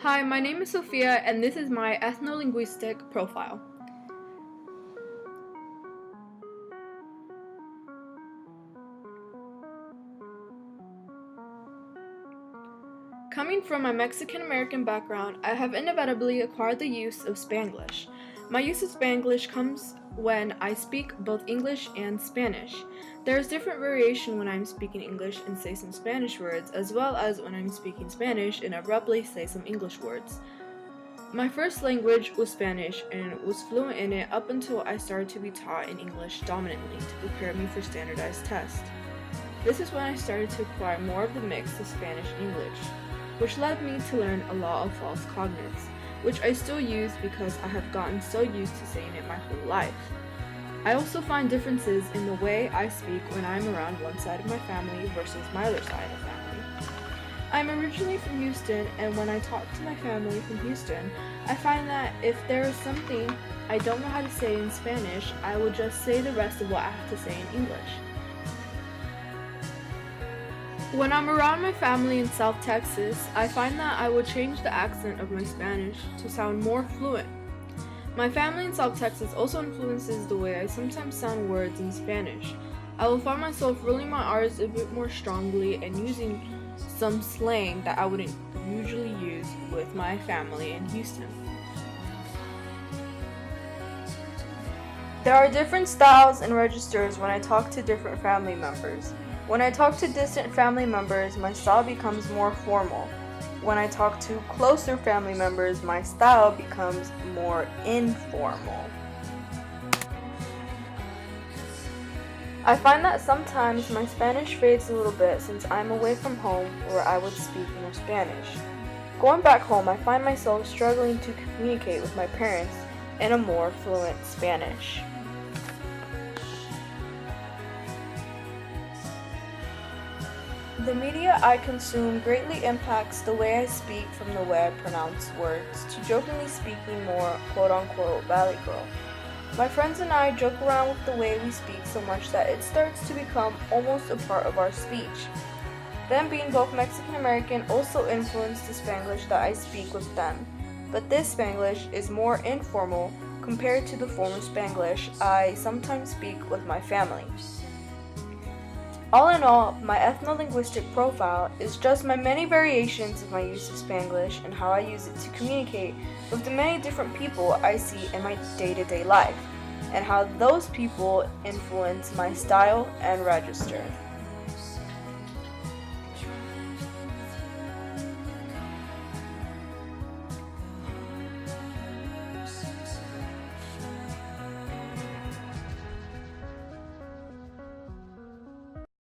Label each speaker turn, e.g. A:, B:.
A: Hi, my name is Sophia, and this is my ethno-linguistic profile. Coming from my Mexican-American background, I have inevitably acquired the use of Spanglish. My use of Spanglish comes when I speak both English and Spanish. There is different variation when I'm speaking English and say some Spanish words, as well as when I'm speaking Spanish and abruptly say some English words. My first language was Spanish and was fluent in it up until I started to be taught in English dominantly to prepare me for standardized tests. This is when I started to acquire more of the mix of Spanish and English, which led me to learn a lot of false cognates, which I still use because I have gotten so used to saying it my whole life. I also find differences in the way I speak when I'm around one side of my family versus my other side of family. I'm originally from Houston, and when I talk to my family from Houston, I find that if there is something I don't know how to say in Spanish, I will just say the rest of what I have to say in English. When I'm around my family in South Texas, I find that I will change the accent of my Spanish to sound more fluent. My family in South Texas also influences the way I sometimes sound words in Spanish. I will find myself rolling my R's a bit more strongly and using some slang that I wouldn't usually use with my family in Houston. There are different styles and registers when I talk to different family members. When I talk to distant family members, my style becomes more formal. When I talk to closer family members, my style becomes more informal. I find that sometimes my Spanish fades a little bit since I'm away from home where I would speak more Spanish. Going back home, I find myself struggling to communicate with my parents in a more fluent Spanish. The media I consume greatly impacts the way I speak from the way I pronounce words to jokingly speaking more quote-unquote valley girl. My friends and I joke around with the way we speak so much that it starts to become almost a part of our speech. Them being both Mexican American also influenced the Spanglish that I speak with them, but this Spanglish is more informal compared to the former Spanglish I sometimes speak with my family. All in all, my ethno-linguistic profile is just my many variations of my use of Spanglish and how I use it to communicate with the many different people I see in my day-to-day life, and how those people influence my style and register.